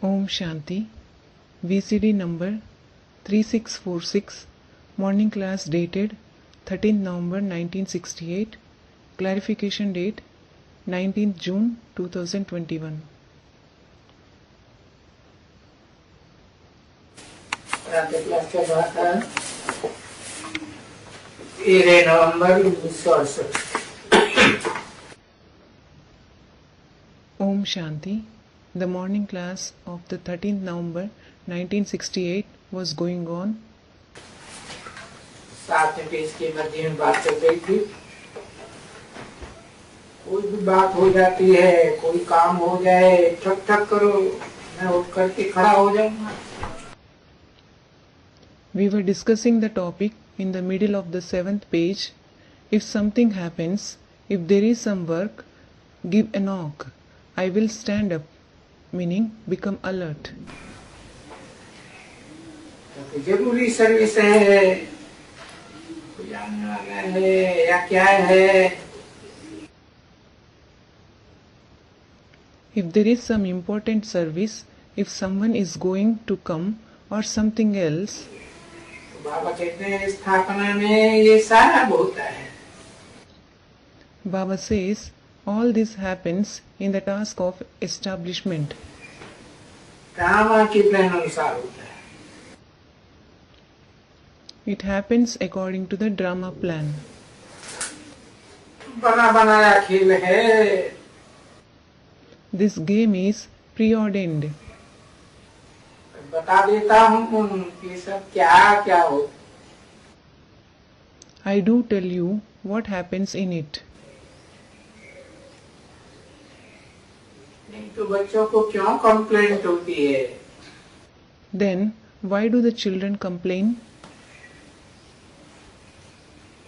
Om Shanti. VCD number 3646. Morning class dated 13th November 1968. Clarification date 19th June 2021. Class का बात है 13 नवंबर 1968। Om Shanti. The morning class of the 13th November 1968 was going on. साथ में page के मध्य में बात चल रही थी। कोई भी बात हो जाती है, कोई काम हो जाए, ठक ठक करो, मैं उठ करके खड़ा हो जाऊंगा। We were discussing the topic in the middle of the 7th page. If something happens, if there is some work, give a knock. I will stand up, meaning become alert. तो जरूरी सर्विस है, कोई आने वाला है या क्या है? If there is some important service, if someone is going to come or something else, बाबा कहते हैं स्थापना में ये सारा होता है। Baba says all this happens in the task of establishment. Drama के प्लान अनुसार होता है। It happens according to the drama plan. बना बनाया खेल है। This game is preordained. बता देता हूँ कि सब क्या क्या हो। I do tell you what happens in it. नहीं तो बच्चों को क्यों कंप्लेंट होती है? Then why do the children complain?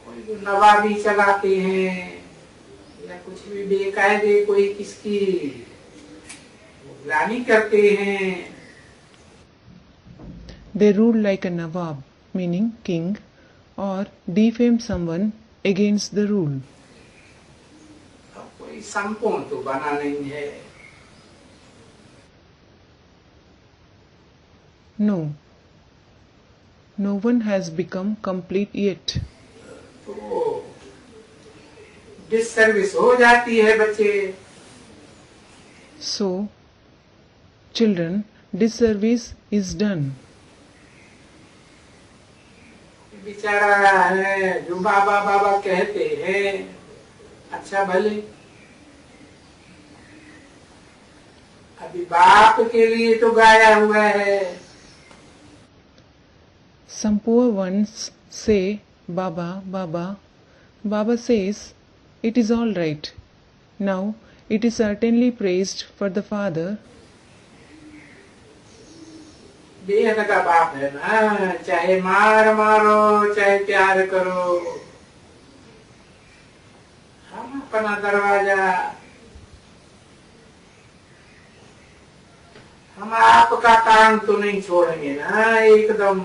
कोई तो नवाबी चलाते हैं या कुछ भी बेकायदे कोई किसकी गुलामी करते हैं। They rule like a Nawab, meaning king, or defame someone against the rule. अब कोई संपूर्ण तो बना नहीं है। No. No one has become complete yet. तो डिससर्विस हो जाती है बच्चे। So, children, disservice is done. बेचारा है जो बाबा बाबा कहते हैं, अच्छा भले अभी बाप के लिए तो गाया हुआ है। Some poor ones say, Baba, Baba. Baba says, it is all right. Now, it is certainly praised for the father. बेहद का बाप है ना, चाहे मार मारो चाहे प्यार करो, हम अपना दरवाजा, हम आपका काम तो नहीं छोड़ेंगे ना एकदम।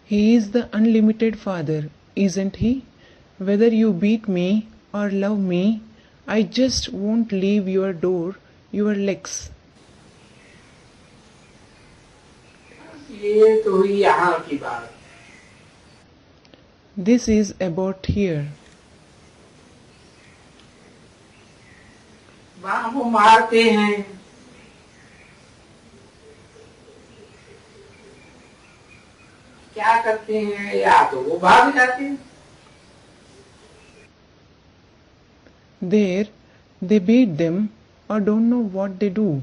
He is the unlimited father, isn't he? Whether you beat me or love me, I just won't leave your door, your legs. ये तो हुई यहाँ की बात। This is about here. वहाँ वो मारते हैं, क्या करते हैं, या तो वो भाग जाते हैं। There, they beat them or don't know what they do.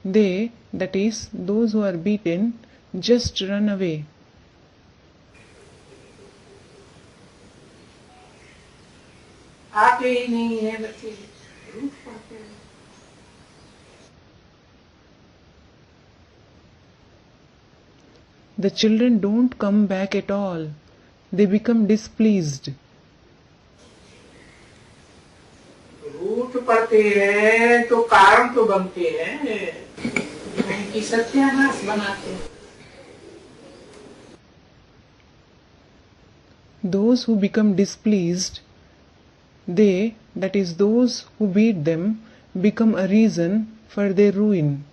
They, that is, those who are beaten, just run away. आते ही नहीं है बच्चे, रूठ पड़ते हैं। The children don't come back at all. They become displeased. रूठ पड़ते हैं तो कारण तो बनते हैं, उनकी सत्यानाश बनाते हैं। Those who become displeased, they, that is, those who beat them, become a reason for their ruin.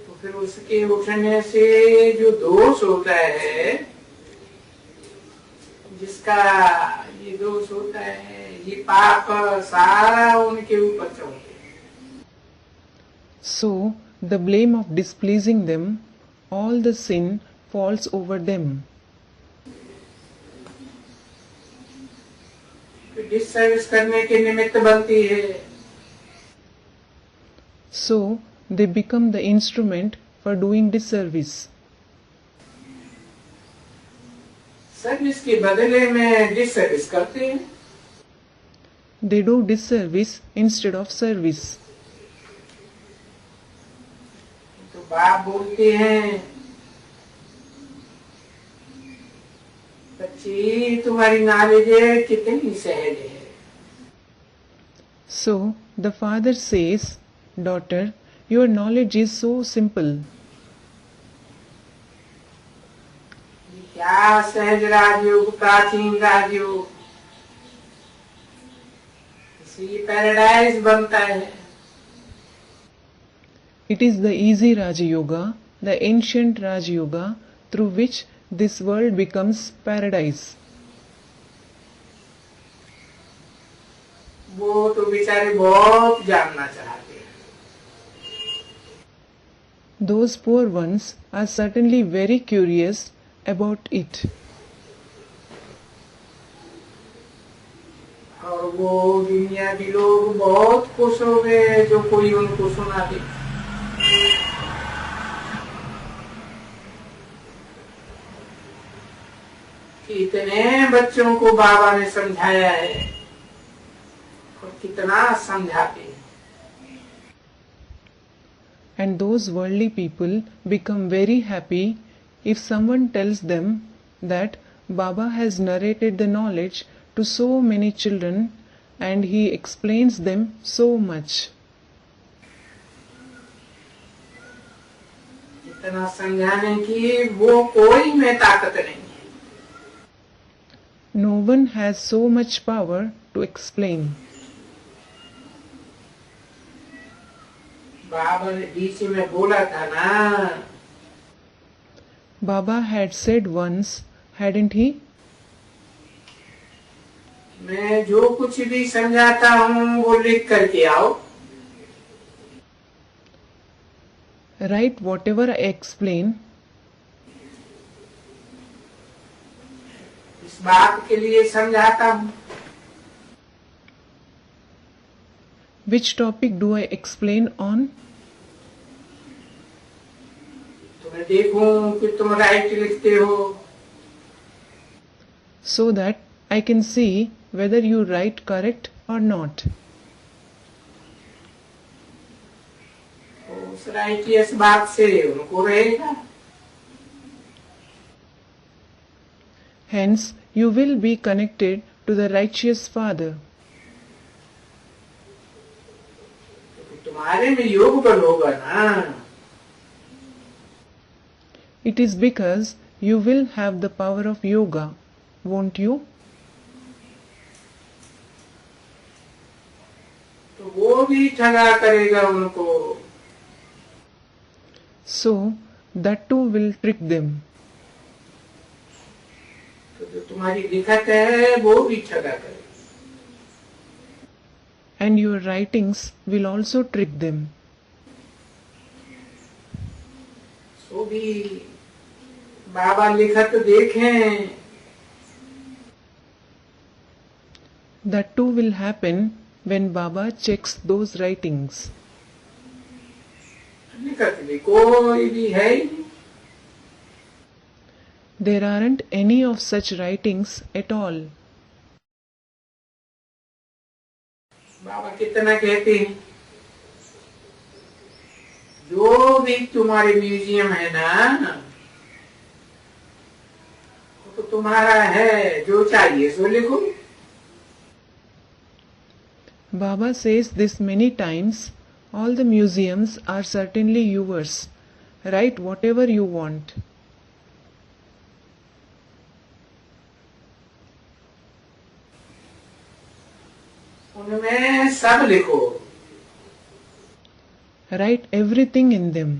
तो फिर उसके उठने से जो दोष होता है, जिसका ये दोष होता है, ये पाप सारा उनके ऊपर चढ़ते। So, the blame of displeasing them, all the sin falls over them. Disservice करने के निमित्त बनती है। So, they become the instrument for doing disservice. Service के बदले में डिसर्विस करते हैं। They do disservice instead of service. तो बाप बोलते हैं, बच्ची तुम्हारी नॉलेज कितनी सहज है। So, the father says, daughter, your knowledge is so simple. क्या सहज राजयोग, प्राचीन राजयोग, इसी पैराडाइज बनता है। It is the easy Raja Yoga, the ancient Raja Yoga, through which this world becomes paradise. वो तो बेचारे बहुत जानना चाहते हैं। Those poor ones are certainly very curious about it. और वो दुनिया के लोग बहुत खुश हो गए जो कोई उनको सुना दे। कितने बच्चों को बाबा ने समझाया है और कितना समझाते हैं। And those worldly people become very happy if someone tells them that Baba has narrated the knowledge to so many children and he explains them so much. इतना समझाने की वो कोई में ताकत नहीं है। No one has so much power to explain. बाबा ने बीच में बोला था ना, Baba had said once, hadn't he? मैं जो कुछ भी समझाता हूँ वो लिख करके आओ। Write whatever I explain. इस बात के लिए समझाता हूँ। Which topic do I explain on? तो मैं देखूं कि तुम राइट लिखते हो। So that I can see whether you write correct or not. उस राइटियस बात से उनको रहेगा। Hence, you will be connected to the righteous Father. तुम्हारे में योग बल होगा ना। It is because you will have the power of yoga, won't you? तो वो भी ठगा करेगा उनको। So, that too will trick them. तो जो तुम्हारी लिखत है वो भी ठगा करेगा। And your writings will also trick them. सो भी बाबा लिखत देखें। That too will happen when Baba checks those writings. लिखत भी कोई भी है ही नहीं। There aren't any of such writings at all. बाबा कितना कहते हैं, जो भी तुम्हारे म्यूजियम है ना, वो तो तुम्हारा है, जो चाहिए सो लिखो। Baba says this many times, all the museums are certainly yours. Write whatever you want. उनमें सब लिखो। Write everything in them.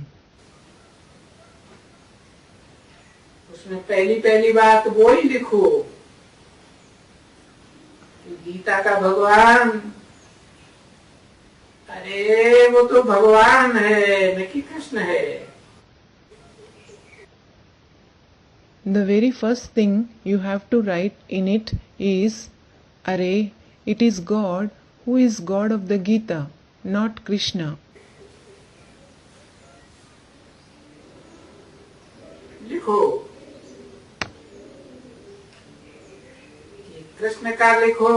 उसमें पहली पहली बात वो ही लिखो कि गीता का भगवान, अरे वो तो भगवान है न कि कृष्ण है। The very first thing you have to write in it is, Array, it is God who is God of the Gita, not Krishna. लिखो कि कृष्ण का लिखो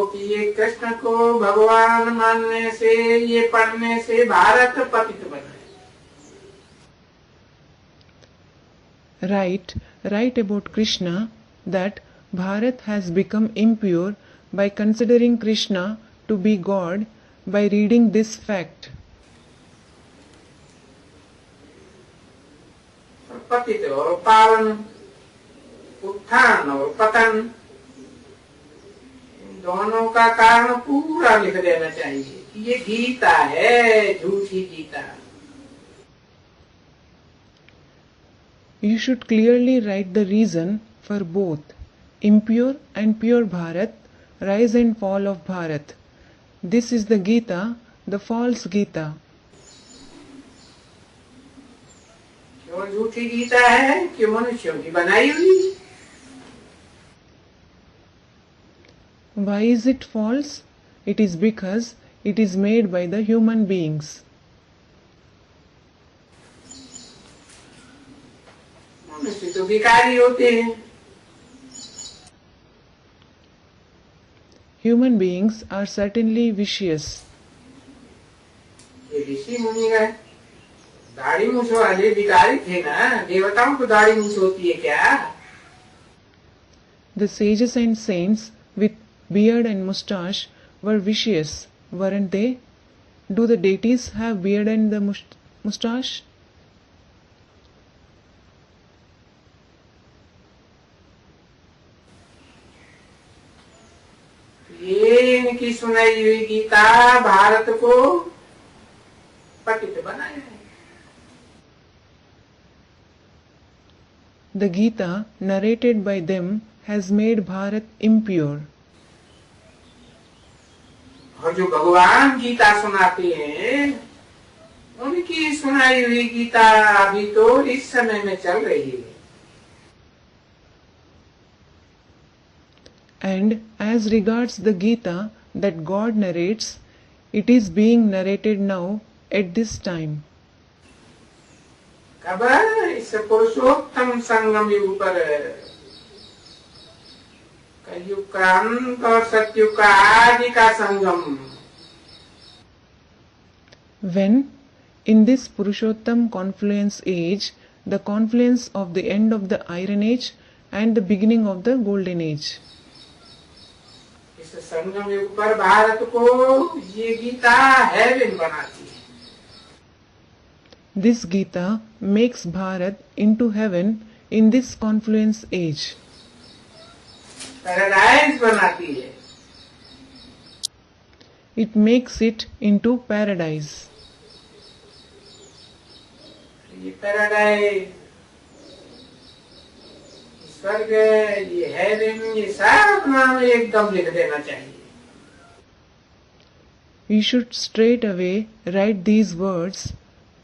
कि ये कृष्ण को भगवान मानने से, ये पढ़ने से भारत पतित बना है। Write about Krishna that Bharat has become impure by considering Krishna to be God by reading this fact. पतित और पावन, उत्थान और पतन, दोनों का कारण पूरा लिख देना चाहिए कि ये गीता है, झूठी Gita. You should clearly write the reason for both, impure and pure Bharat, rise and fall of Bharat. This is the Gita, the false Gita. क्यों झूठी गीता है? कि मनुष्यों की बनाई हुई। Why is it false? It is because it is made by the human beings. मनुष्य तो विकारी होते हैं। Human beings are certainly vicious. ये ऋषि मुनि गए, दाढ़ी मूछ वाले विकारी थे ना। देवताओं को दाढ़ी मूछ होती है क्या? The sages and saints with beard and moustache were vicious, weren't they? Do the deities have beard and the moustache? ये इनकी सुनाई हुई गीता भारत को पतित बनाया है। The Gita narrated by them has made Bharat impure. और जो भगवान गीता सुनाते हैं, उनकी सुनाई हुई गीता अभी तो इस समय में चल रही है। And as regards the Gita that God narrates, it is being narrated now at this time. कब? इस पुरुषोत्तम संगम युग पर, कलयुग का अंत और सतयुग का आदि का संगम। When, in this Purushottam confluence age, the confluence of the end of the Iron Age and the beginning of the Golden Age. इस संगम युग पर भारत को ये गीता हेवन बनाती है। This Gita makes Bharat into heaven in this confluence age. Paradise बनाती है। It makes it into paradise. ये पैराडाइज, स्वर्ग, ये हेवन, ये सब नाम एकदम लिख देना चाहिए। You should straight away write these words,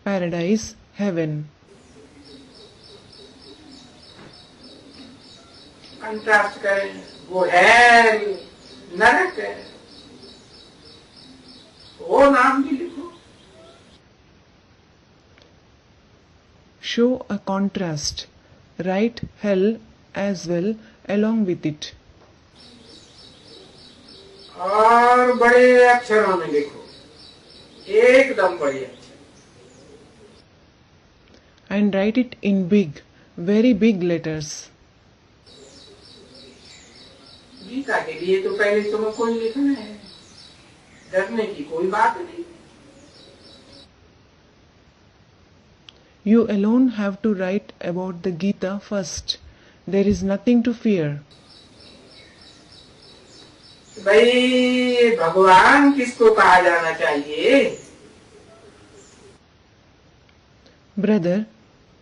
paradise, heaven. Contrast करें, वो है नरक, वो नाम भी लिखो। Show a contrast. Write hell as well along with it. और बड़े अक्षरों में लिखो, एकदम बड़े अक्षर। And write it in big, very big letters. Gita के लिए तो पहले तुमको ही लिखना है, डरने की कोई बात नहीं। You alone have to write about the Gita first. There is nothing to fear. भाई भगवान किसको कहा जाना चाहिए? Brother,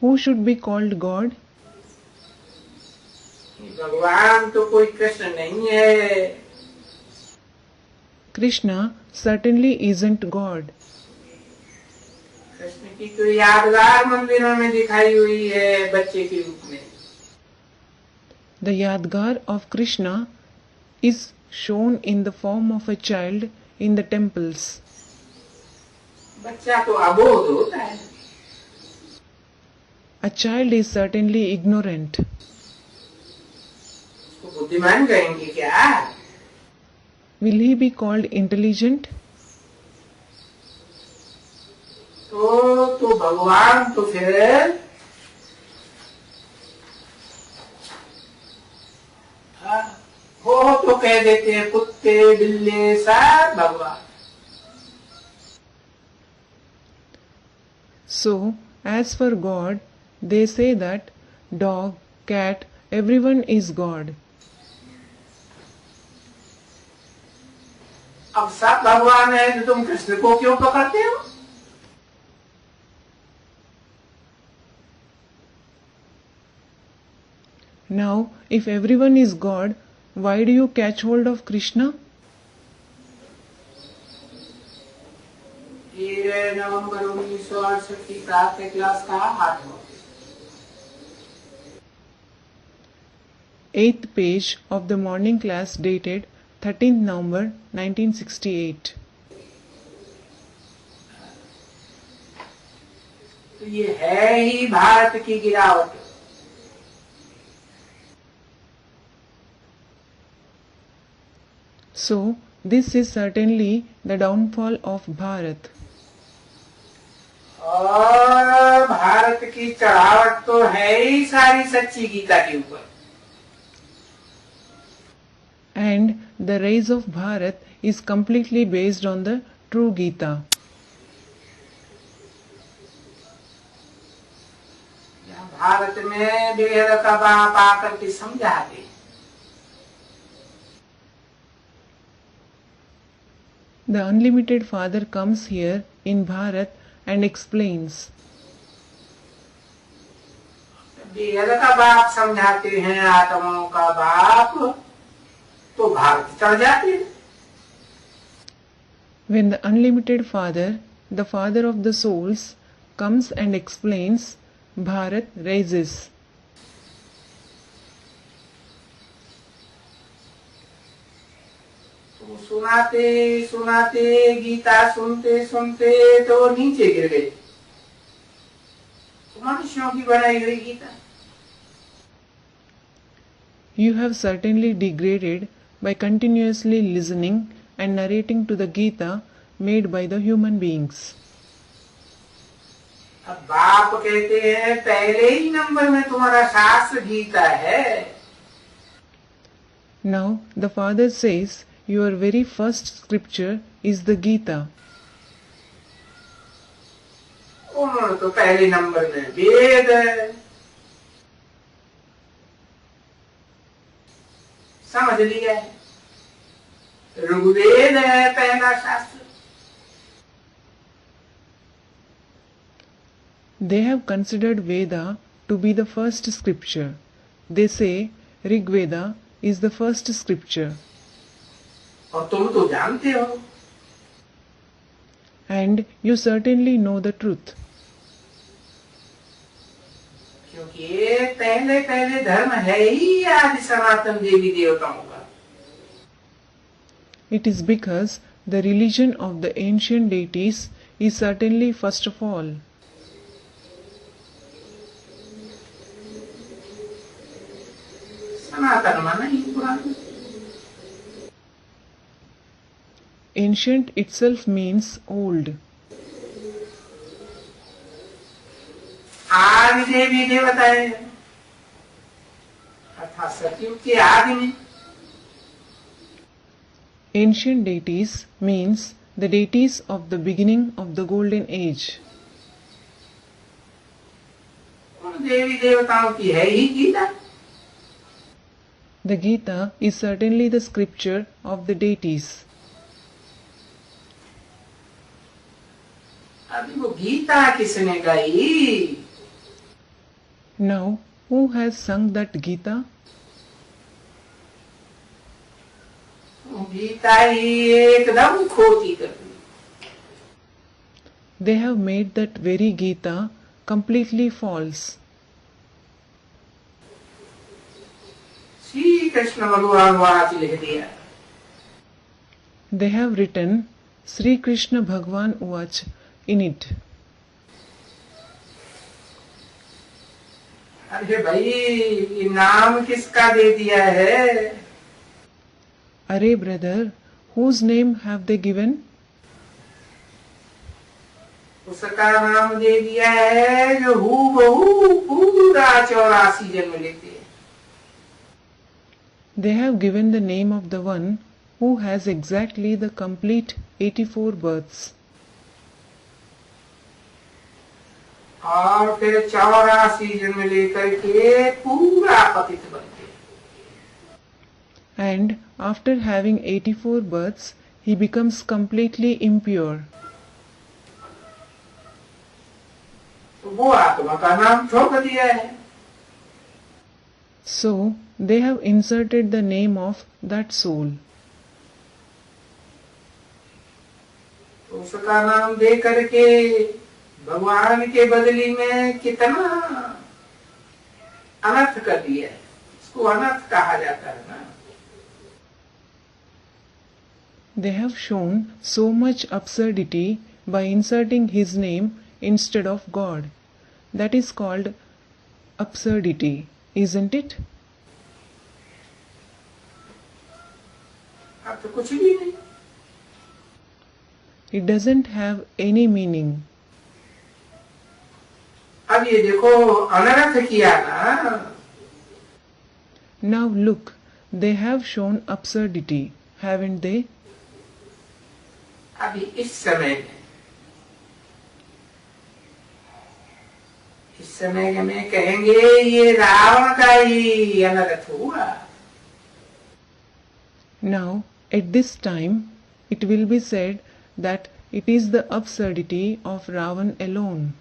who should be called God? भगवान तो कोई कृष्ण नहीं है। Krishna certainly isn't God. Krishna की तो यादगार मंदिरों में दिखाई हुई है बच्चे के रूप में। The Yadgar of Krishna is shown in the form of a child in the temples. बच्चा तो अबोध होता है। A child is certainly ignorant. उसको बुद्धिमान कहेंगे क्या? Will he be called intelligent? तो भगवान तो फिर हो तो कह देते हैं कुत्ते बिल्ले सब भगवान। So, as for God, they say that dog, cat, everyone is God. अब सब भगवान है तो तुम कृष्ण को क्यों पकड़ते हो? Now, if everyone is God, why do you catch hold of Krishna? 13 नवंबर 1968 की प्रातः क्लास का 8वां 8th page of the morning class dated 13th November 1968. तो ये है ही भारत की गिरावट। So, this is certainly the downfall of Bharat. और भारत की चढ़ावट तो है ही सारी सच्ची गीता के ऊपर। And the rise of Bharat is completely based on the true Gita. Bharat में बेहद का बाप आकर के समझाते। The Unlimited Father comes here in Bharat and explains. बेहद का बाप समझाते हैं आत्माओं का बाप तो भारत चढ़ जाते हैं। When the Unlimited Father, the Father of the souls, comes and explains, Bharat rises. तो सुनाते सुनाते गीता सुनते सुनते तो नीचे गिर गए। तो मनुष्यों की बनाई हुई Gita. You have certainly degraded by continuously listening and narrating to the Gita made by the human beings. अब बाप कहते हैं पहले ही नंबर में तुम्हारा शास्त्र गीता है। Now the Father says your very first scripture is the Gita. उन्होंने तो पहले नंबर में वेद है। समझ लिया है, ऋग्वेद है पहला शास्त्र। They have considered Veda to be the first scripture. They say Rig Veda is the first scripture. और तुम तो जानते हो। And you certainly know the truth. क्योंकि ये पहले पहले धर्म है ही आदि सनातन देवी देवताओं का। It is because the religion of the ancient deities is certainly first of all. सनातन माना ही पुराना। Ancient itself means old. आदि देवी देवता है अर्थात सतयुग के आदि में। Ancient deities means the deities of the beginning of the golden age. उन देवी देवताओं की है ही Gita. The Gita is certainly the scripture of the deities. अभी वो गीता किसने गाई? Now, who has sung that Gita? Gita ही एकदम खोटी कर दी. They have made that very Gita completely false. Shri Krishna भगवान आज लिख दिया. They have written Sri Krishna Bhagwan Uvach in it. अरे भाई, ये नाम किसका दे दिया है? Arey brother, whose name have they given? उसका नाम दे दिया है जो हूबहू पूरा 84 जन्म लेते हैं. They have given the name of the one who has exactly the complete 84 births. और फिर 84 जन्म लेकर के पूरा पतित बनते. And after having 84 births, he becomes completely impure. तो वो आत्मा का नाम ठोक दिया है. So, they have inserted the name of that soul. तो उसका नाम दे करके भगवान के बदली में कितना अनर्थ कर दिया है. इसको अनर्थ कहा जाता है ना. They have shown so much absurdity by inserting his name instead of God. That is called absurdity, isn't it? अब तो कुछ भी नहीं. It doesn't have any meaning. अब ये देखो अनर्थ किया ना. Now look, they have shown absurdity, haven't they? अभी इस समय में कहेंगे ये रावण का ही अनर्थ हुआ. Now, at this time, it will be said that it is the absurdity of Ravan alone.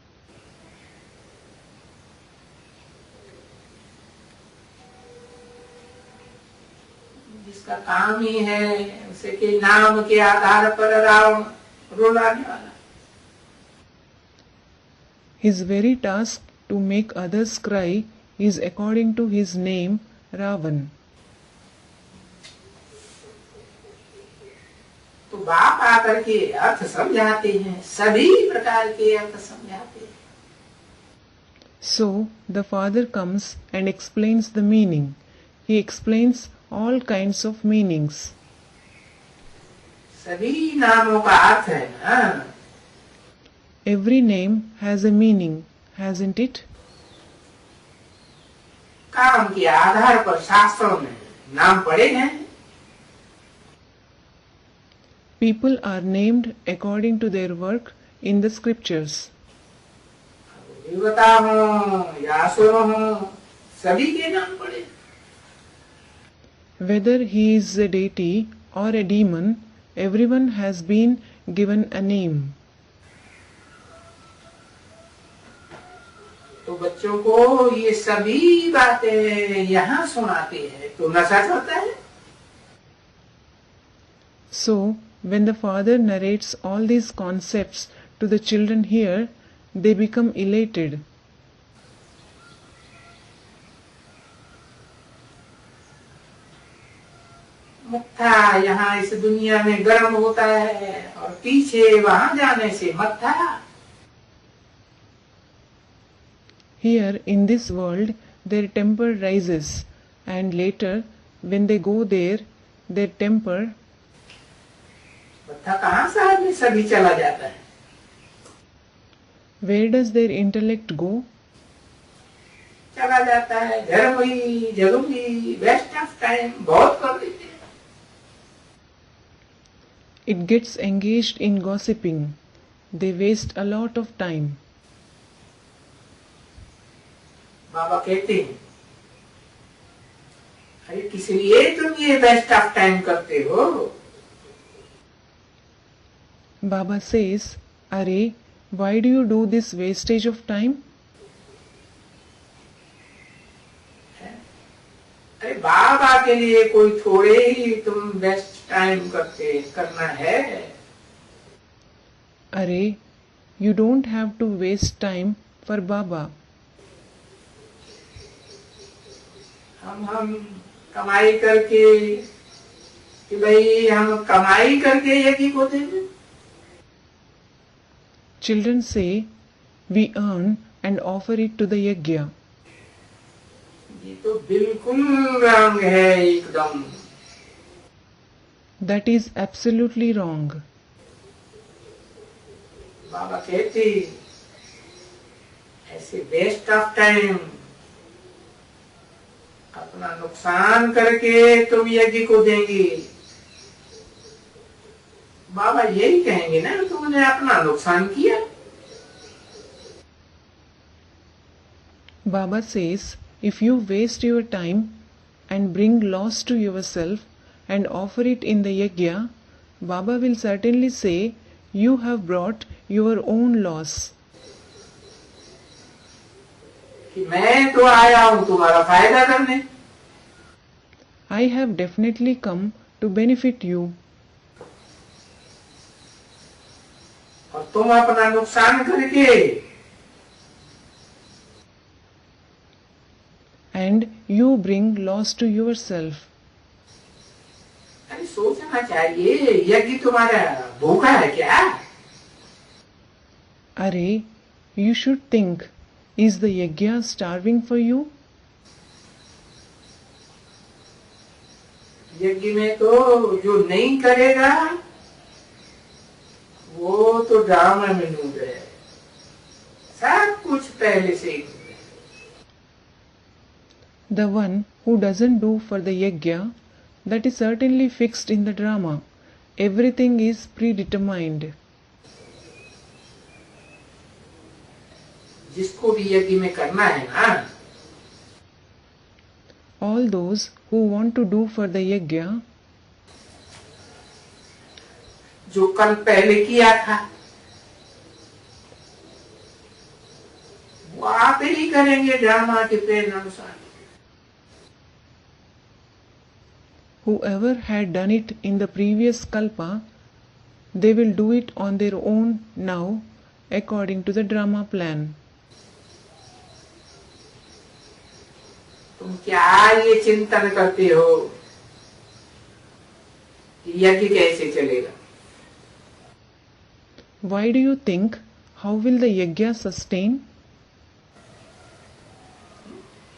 जिसका काम ही है उसे के नाम के आधार पर रावण रुलाने वाला. His very task to make others cry is according to his name, Ravan. तो बाप आकर के अर्थ समझाते हैं, सभी प्रकार के अर्थ समझाते हैं. So, the father comes and explains the meaning. He explains all kinds of meanings. सभी नामों का अर्थ है ना. Every name has a meaning, hasn't it? काम के आधार पर शास्त्रों में नाम पड़े हैं. People are named according to their work in the scriptures. देवता हो या असुर हो, सभी के नाम पड़े. Whether he is a deity or a demon, everyone has been given a name. तो बच्चों को ये सभी बातें यहाँ सुनाते हैं तो नशा चढ़ता है. So, when the father narrates all these concepts to the children here, they become elated. मत्था यहाँ इस दुनिया में गर्म होता है और पीछे वहां जाने से मत्था. Here in this world, their temper rises, and later, when they go there, their temper. मत्था कहाँ साहब में सभी चला जाता है. Where does their intellect go? चला जाता है घर हुई जगूंगी वेस्ट ऑफ टाइम बहुत कर देते हैं. It gets engaged in gossiping. They waste a lot of time. बाबा कहते हैं अरे किस लिए तुम ये वेस्ट ऑफ टाइम करते हो? Baba says, Are, why do you do this wastage of time? अरे बाबा के लिए कोई थोड़े ही तुम वेस्ट टाइम करना है। Are, you don't have to waste time for Baba. हम कमाई करके कि भाई हम कमाई करके यज्ञ को देंगे। Children say, we earn and offer it to the yajna. ये तो बिल्कुल रंग है एकदम। That is absolutely wrong. बाबा कहते ऐसे वेस्ट ऑफ टाइम अपना नुकसान करके तुम यज्ञ को देंगे। बाबा यही कहेंगे ना, तुमने अपना नुकसान किया। Baba says, if you waste your time and bring loss to yourself and offer it in the yajna, Baba will certainly say, you have brought your own loss. कि मैं तो आया हूं तुम्हारा फायदा करने। I have definitely come to benefit you. और तुम अपना नुकसान करके And you bring loss to yourself. अरे सोचना चाहिए, यज्ञ तुम्हारा भूखा है क्या? Are, you should think, is the yajna starving for you? यज्ञ में तो जो नहीं करेगा वो तो ड्रामा में डूब है। सब कुछ पहले से ही। The one who doesn't do for the yajna, that is certainly fixed in the drama. Everything is predetermined. जिसको भी यज्ञ में करना है ना, All those who want to do for the yajna, जो कल पहले किया था वो आप ही करेंगे ड्रामा के प्रेरणा अनुसार। whoever had done it in the previous kalpa, they will do it on their own now according to the drama plan. तुम क्या ये चिंतन करते हो कि यज्ञ कैसे चलेगा? Why do you think, how will the yajna sustain?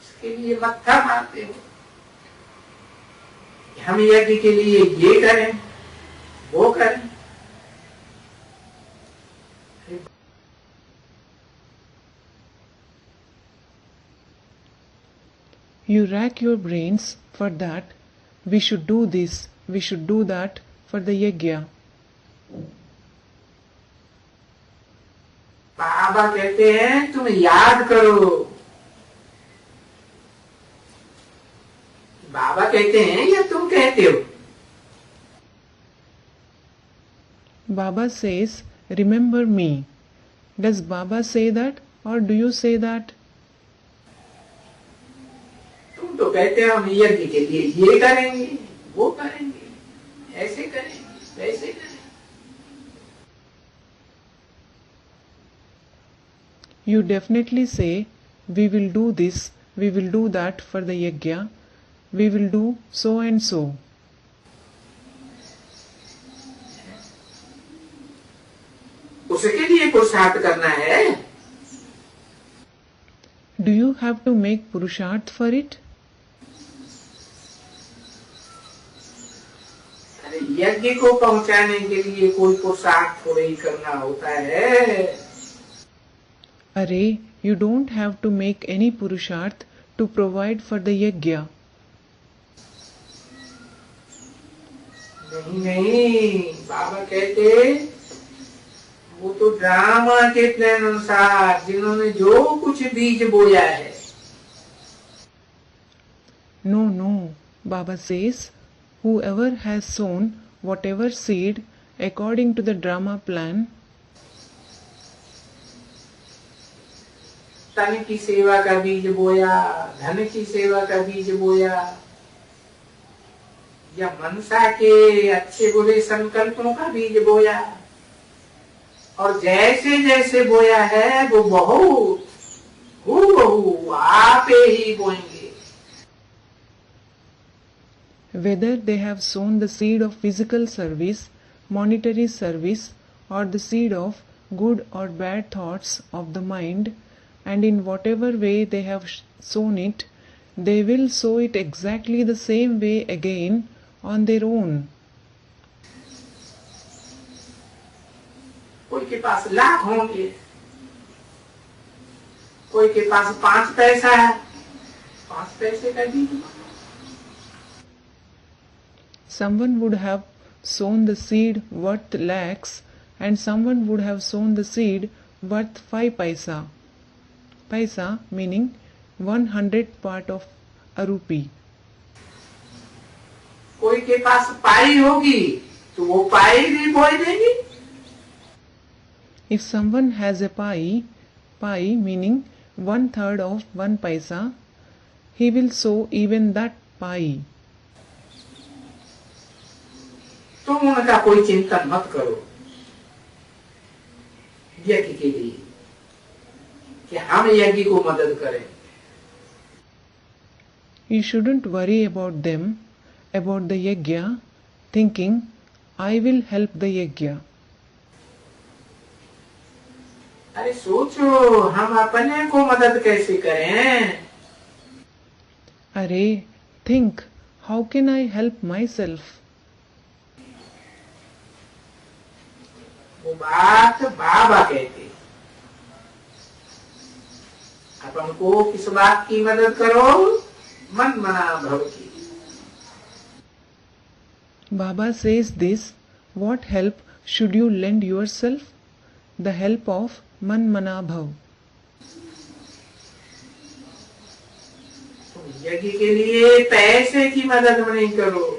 इसके लिए मत्था मारते हो। हम यज्ञ के लिए ये करें वो करें। You rack your brains for that. We should do this, we should do that for the yajna. बाबा कहते हैं तुम याद करो। बाबा कहते हैं या तुम कहते हो? Baba says, remember me. Does Baba say that or do you say that? तुम तो कहते हो हम यज्ञ के लिए ये करेंगे वो करेंगे, ऐसे करेंगे वैसे करेंगे। You definitely say, we will do this, we will do that for the yajna, we will do so and so. उसके लिए पुरुषार्थ करना है। Do you have to make purusharth for it? अरे यज्ञ को पहुंचाने के लिए कोई पुरुषार्थ थोड़ा ही करना होता है। Are, you don't have to make any purusharth to provide for the yajna. नहीं नहीं, बाबा कहते वो तो ड्रामा के प्लान अनुसार जिन्होंने जो कुछ बीज बोया है। No, no, Baba says, whoever has sown whatever seed according to the drama plan, तन की सेवा का बीज बोया, धन की सेवा का बीज बोया, या मनसा के अच्छे बुरे संकल्पों का बीज बोया, और जैसे जैसे बोया है वो बहुत हूबहू आपे ही बोएंगे. whether they have sown the seed of physical service, monetary service, or the seed of good or bad thoughts of the mind, and in whatever way they have sown it, they will sow it exactly the same way again on their own. कोई के पास लाख होंगे, कोई के पास 5 पैसा है, 5 पैसे का बीज. Someone would have sown the seed worth lakhs, and someone would have sown the seed worth 5 paisa. Paisa meaning 100th part of a rupee. कोई के पास पाई होगी तो वो पाई भी बोई देगी. If someone has a pi meaning 1/3 of 1 paisa, he will sow even that pi. तुम उनका कोई चिंतन मत करो यज्ञ के लिए कि हम यज्ञ को मदद करें. You shouldn't worry about them, about the yajna, thinking, I will help the yajna. अरे सोचो हम अपने को मदद कैसे करें. Array, think, how can I help myself? वो बात बाबा कहते, अपन को किस बात की मदद करो, मन मना भव की. Baba says this, what help should you lend yourself? The help of man mana bhav. यज्ञ के लिए पैसे की मदद नहीं करो.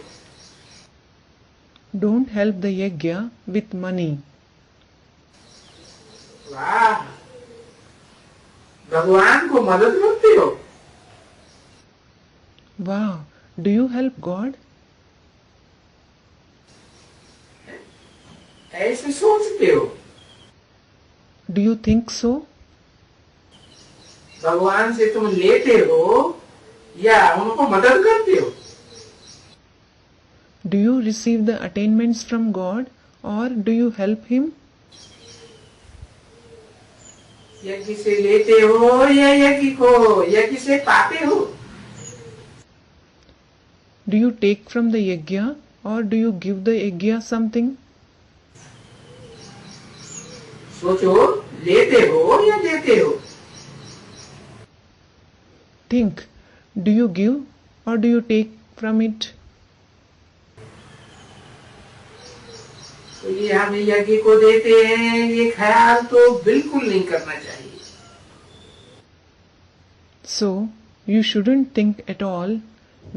Don't help the yajna with money. वाह, भगवान को मदद करते हो. Wow, do you help God? ऐसे सोचते हो. Do you think so? भगवान से तुम लेते हो या उनको मदद करते हो. Do you receive the attainments from God or do you help Him? यज्ञ से लेते हो या यज्ञ से पाते हो. Do you take from the yajna or do you give the yajna something? सोचो, लेते हो या देते हो. Think, do you give or do you take from it? तो ये हम यज्ञ को देते हैं, ये ख्याल तो बिल्कुल नहीं करना चाहिए. So, you shouldn't think at all,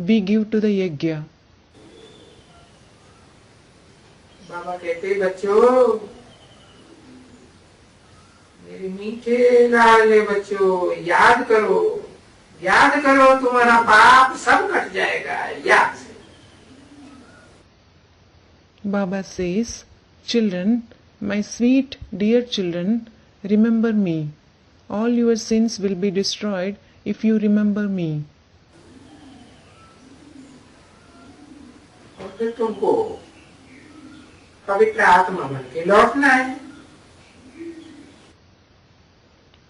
we give to the yajna. बाबा कहते, बच्चों, मेरे मीठे लाडले बच्चों, याद करो तुम्हारा पाप सब कट जाएगा. याद से. Baba says, children, my sweet dear children, remember me. All your sins will be destroyed if you remember me. और फिर तुमको पवित्र आत्मा बन के लौटना है.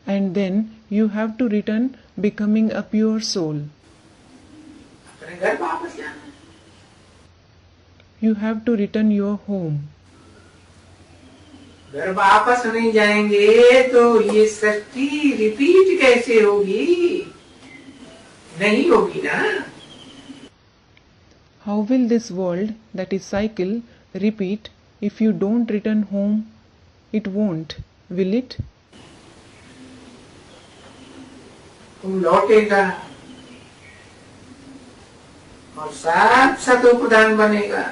And then you have to return becoming a pure soul. अपने घर वापस जाना है. You have to return your home. घर वापस नहीं जाएंगे तो ये सृष्टि रिपीट कैसे होगी. नहीं होगी ना. How will this world, that is cycle, repeat if you don't return home? It won't, will it? तुम लौटेगा और सब सतो प्रधान बनेगा।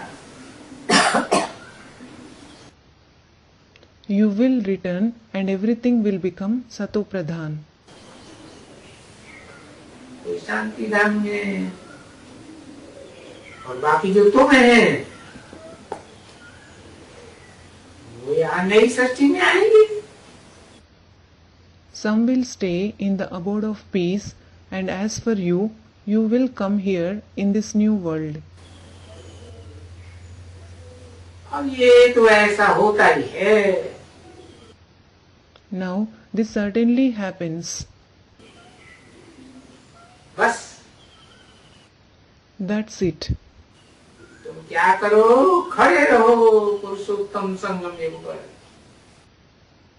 You will return and everything will become Sato Pradhan. तो शांति धाम में और बाकी जो तुम हैं वो यहाँ नई सृष्टि में आएंगे। Some will stay in the abode of peace, and as for you, you will come here in this new world. और ये तो ऐसा होता ही है। Now, this certainly happens. बस That's it. तुम क्या करो, खड़े रहो पुरुषोत्तम संगम युग पर।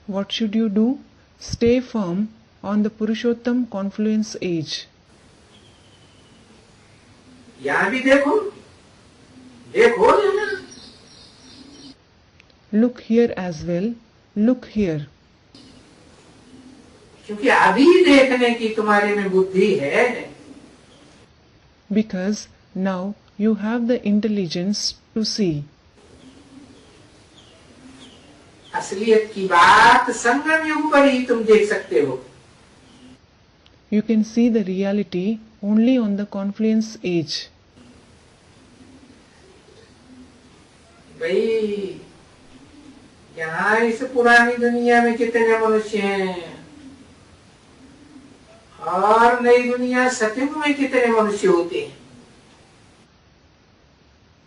What should you do? Stay firm on the Purushottam confluence age. यहाँ भी देखो, देखो यहाँ। Look here as well. Look here. क्योंकि अभी देखने की तुम्हारे में बुद्धि है। Because now you have the intelligence to see. असलियत की बात संगम युग पर ही तुम देख सकते हो। You can see the reality only on the confluence age. भाई यहाँ इस पुरानी दुनिया में कितने मनुष्य हैं और नई दुनिया सतयुग में कितने मनुष्य होते हैं।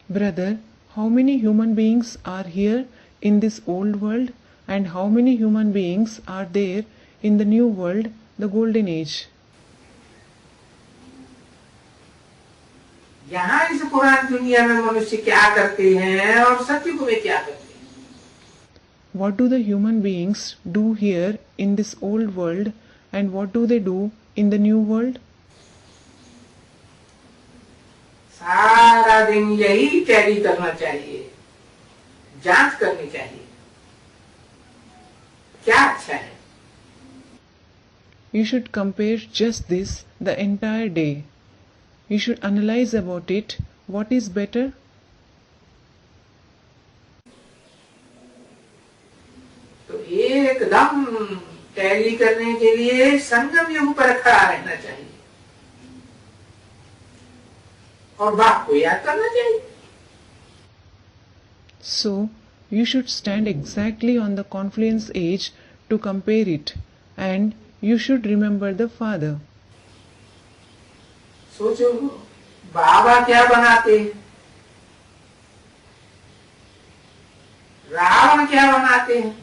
Brother, how many human beings are here in this old world, and how many human beings are there in the new world, the golden age? यहाँ इस पुरानी दुनिया में मनुष्य क्या करते हैं और सतयुग में क्या करते हैं। What do the human beings do here in this old world, and what do they do in the new world? सारा दिन यही टैली करना चाहिए, जांच करनी चाहिए क्या अच्छा है। You should compare just this the entire day. You should analyze about it what is better. तो एकदम टैली करने के लिए संगम युग पर खड़ा रहना चाहिए और बाप को याद करना चाहिए। So, you should stand exactly on the confluence age to compare it, and you should remember the Father. सोचो बाबा क्या बनाते, रावण क्या बनाते हैं।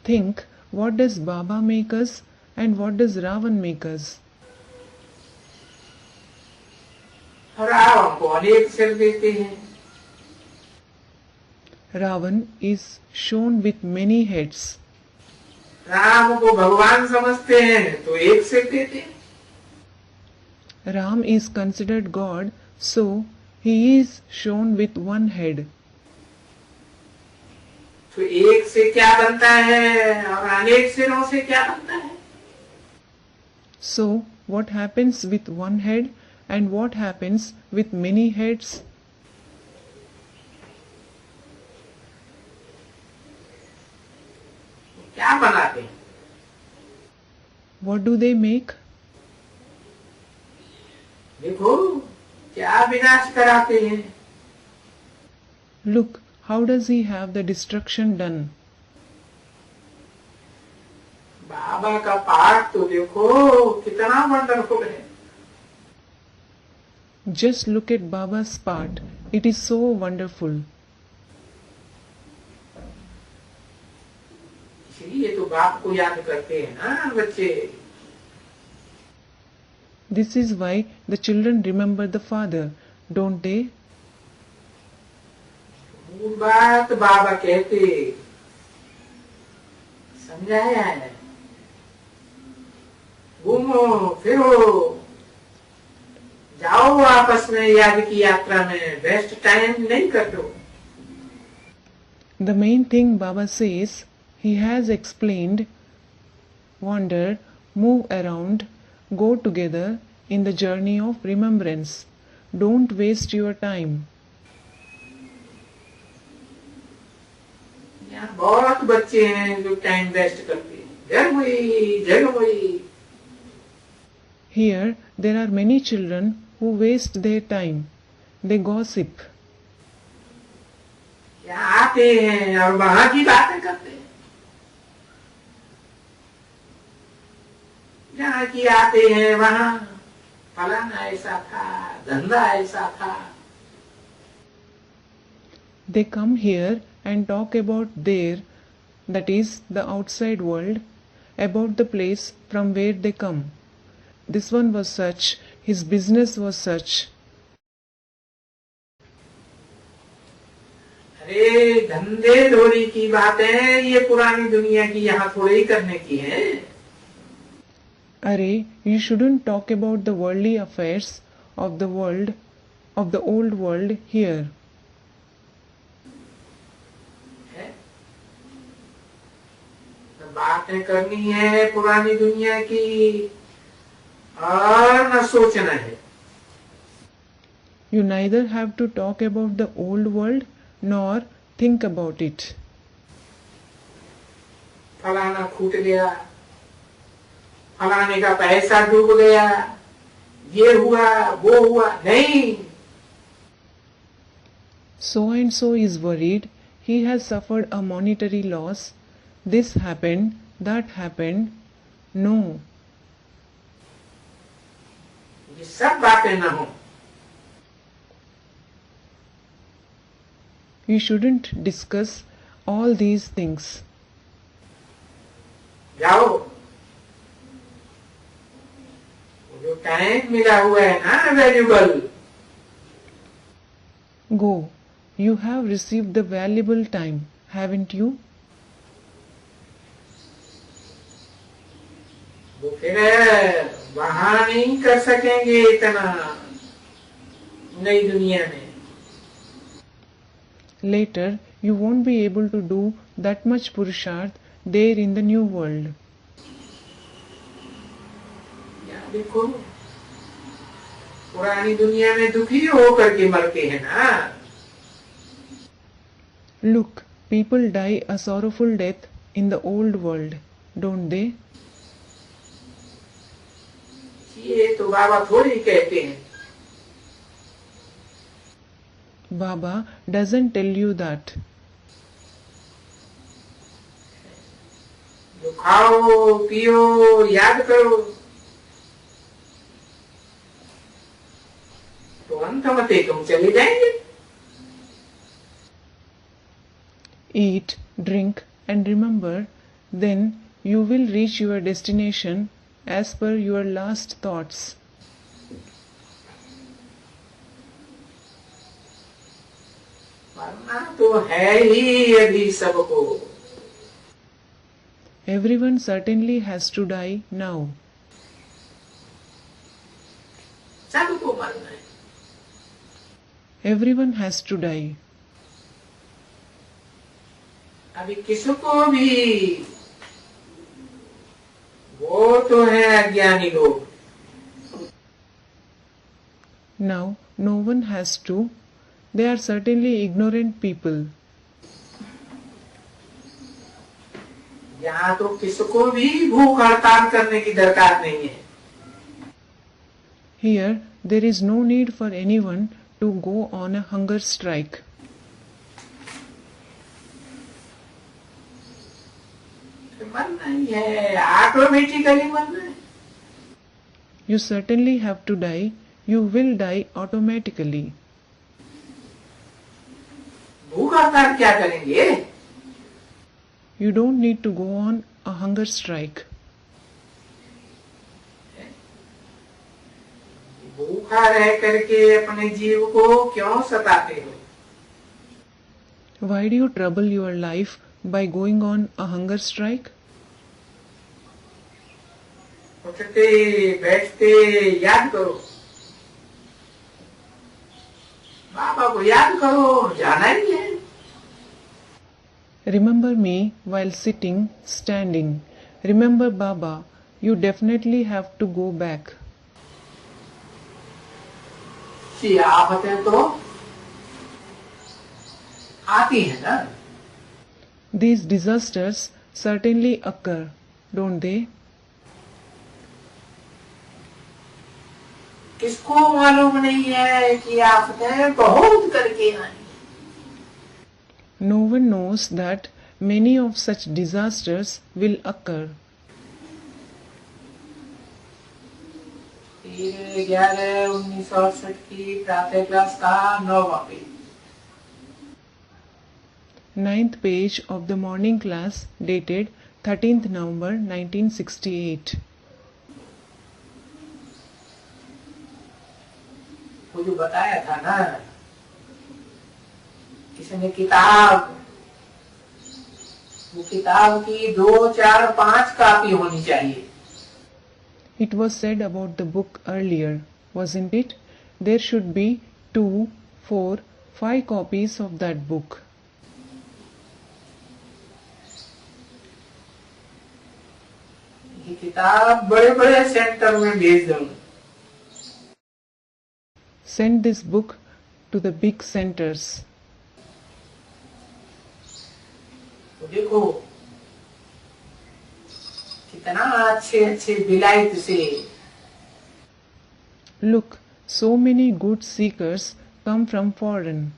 Think, what does Baba make us and what does Ravan make us? Ravan को अनेक सिर देते हैं। Ravan is shown with many heads. Ram को भगवान समझते हैं तो एक सिर देते हैं। Ram is considered God, so he is shown with one head. तो एक से क्या बनता है और अनेक सिरों से क्या बनता है। So, what happens with one head and what happens with many heads? क्या बनाते हैं। What do they make? देखो क्या विनाश कराते हैं। Look, how does he have the destruction done? बाबा का पाठ तो देखो कितना वंडरफुल है। Just look at Baba's part. It is so wonderful. इसलिए तो बाप को याद करते हैं ना बच्चे। This is why the children remember the Father, don't they? वो बात बाबा कहते, समझाया है। घूमो फिरो, जाओ आपस में याद की यात्रा में, बेस्ट टाइम नहीं कर दो। The main thing Baba says, he has explained, wander, move around, go together in the journey of remembrance. Don't waste your time. यहाँ बहुत बच्चे हैं जो टाइम वेस्ट करते हैं, जग वही जग वही। Here there are many children who waste their time. They gossip. यहाँ आते हैं और वहां की बातें करते हैं, जहाँ की आते हैं वहां फलाना ऐसा था, धंधा ऐसा था। They come here and talk about their, that is, the outside world, about the place from where they come. This one was such, his business was such. अरे धंधे धोरी की बातें ये पुरानी दुनिया की यहाँ थोड़े ही करने की है। Arey, you shouldn't talk about the worldly affairs of the world, of the old world here. बातें करनी है पुरानी दुनिया की और न सोचना है। You neither have to talk about the old world nor think about it. फलाना फूट गया, फलाने का पैसा डूब गया, ये हुआ वो हुआ, नहीं। So and so is worried, he has suffered a monetary loss, this happened, that happened. No. ये सब बातें न हो। You shouldn't discuss all these things. जाओ, जो टाइम मिला हुआ है ना valuable, Go. You have received the valuable time, haven't you? वो फिर वहां नहीं कर सकेंगे इतना नई दुनिया में। Later, you won't be able to do that much purusharth there in the new world. यहाँ देखो, पुरानी दुनिया में दुखी होकर के मरते हैं ना। Look, people die a sorrowful death in the old world, don't they? ये तो बाबा थोड़ी कहते हैं। Baba doesn't tell you that. जो खाओ पियो याद करो, तो अंत मते तुम चले जाएंगे। Eat, drink, and remember, then you will reach your destination as per your last thoughts. मरना तो है ही अभी सबको। Everyone certainly has to die now. सबको मरना है। Everyone has to die. अभी किसको भी, वो तो है अज्ञानी लोग। Now, no one has to. They are certainly ignorant people. यहाँ तो किसको भी भूख हड़ताल करने की दरकार नहीं है। Here, there is no need for anyone to go on a hunger strike. मरना ही है, ऑटोमेटिकली मरना है। You certainly have to die. You will die automatically. भूख हड़ताल क्या करेंगे? You don't need to go on a hunger strike. भूखा रह करके अपने जीव को क्यों सताते हो? Why do you trouble your life by going on a hunger strike? उठते बैठते याद करो, बाबा को याद करो, जाना ही है। Remember me while sitting, standing. Remember Baba, you definitely have to go back. सी आफतें तो आती है ना। These disasters certainly occur, don't they? किसको मालूम नहीं है कि आफतें बहुत करके आनी। No one knows that many of such disasters will occur. 13/11/1968 की प्रातः क्लास का 9वां page. 9th page of the morning class dated 13th November 1968. वो जो बताया था ना, किसी ने किताब, वो किताब की 2, 4, 5 कापी होनी चाहिए। It was said about the book earlier, wasn't it? There should be 2, 4, 5 copies of that book. ये किताब बड़े बड़े सेंटर में भेज दो। Send this book to the big centers. तो देखो कितना अच्छे अच्छे विलायत से Look, so many good seekers come from foreign.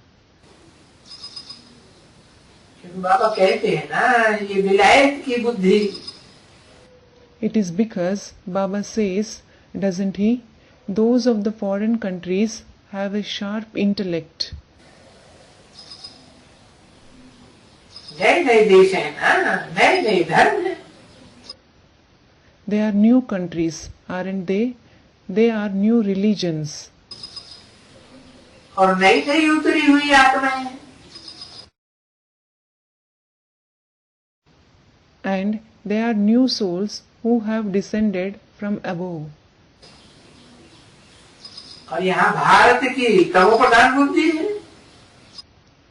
क्योंकि बाबा कहते हैं ना, ये विलायत की बुद्धि। It is because Baba says, doesn't he? Those of the foreign countries have a sharp intellect. नए नए देश है ना, नए नए धर्म है। They are new countries, aren't they? They are new religions. और नई नई उतरी हुई आत्माएं। And they are new souls who have descended from above. और यहाँ भारत की तमो प्रधान बुद्धि है।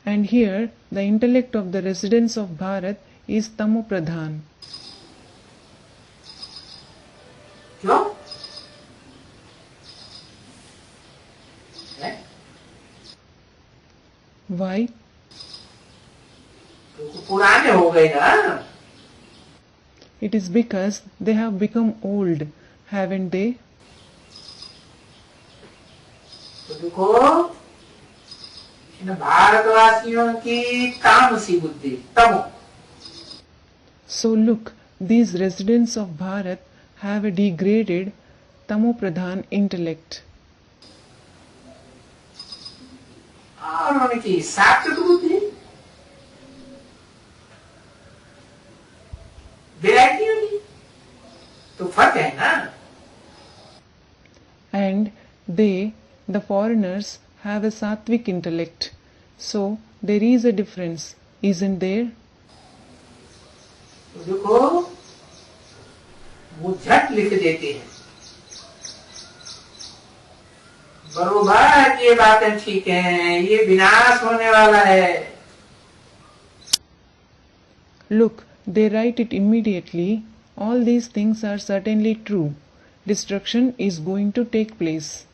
And here the intellect of the residents of Bharat is Tamo Pradhan. क्यों? Why? क्योंकि पुराने हो गए ना। It is because they have become old, haven't they? तो देखो इन भारतवासियों की तामसी बुद्धि, तमो। So look, these residents of Bharat have a degraded Tamo Pradhan intellect. और उनकी सात्विक बुद्धि, वैराग्य की तो फर्क है ना। And they, the foreigners, have a sattvic intellect. So there is a difference, isn't there? तो देखो वो झट लिख देते हैं, बरोबर ये बातें ठीक हैं, ये विनाश होने वाला है। Look, they write it immediately. All these things are certainly true. Destruction is going to take place.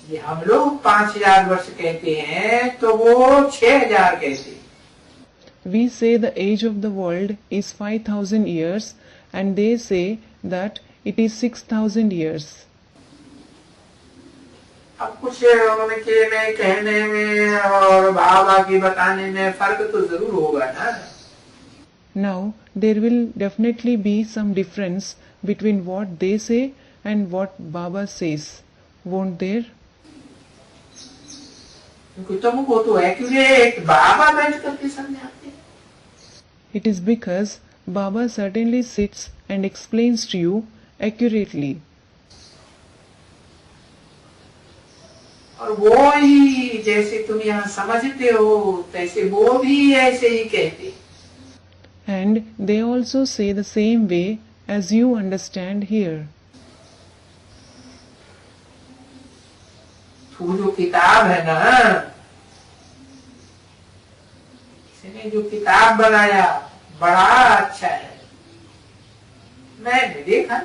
ये हम लोग 5000 वर्ष कहते हैं, तो वो 6000 कहते हैं। We say the age of the world is 5,000 years and they say that it is 6,000 years. अब कुछ उनके में कहने में और बाबा की बताने में फर्क तो जरूर होगा ना। Now, there will definitely be some difference between what they say and what Baba says, won't there? क्योंकि तुमको तो एक्यूरेट बाबा बैठ करके समझाते हैं। It is because Baba certainly sits and explains to you accurately. और वो ही जैसे तुम यहाँ समझते हो, तैसे वो भी ऐसे ही कहते। And they also say the same way as you understand here. वो जो किताब है ना, इसने जो किताब बनाया बड़ा अच्छा है, मैंने देखा।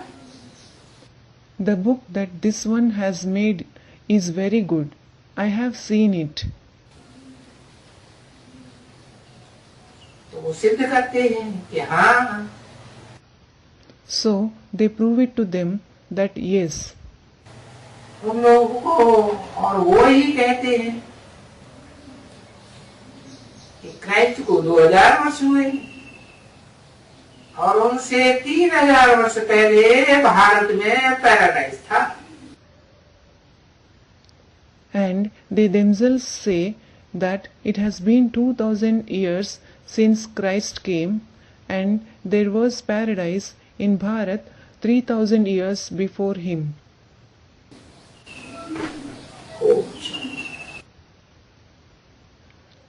The book that this one has made is very good. I have seen it. तो वो सिद्ध करते हैं कि हाँ, So they prove it to them that yes. उन लोगों को और वो ही कहते हैं कि क्राइस्ट को 2000 वर्ष हुए और उनसे 3000 वर्ष पहले भारत में पैराडाइज था. And they themselves say that it has been 2000 years since Christ came, and there was paradise in Bharat 3000 years before him.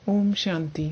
Om Shanti.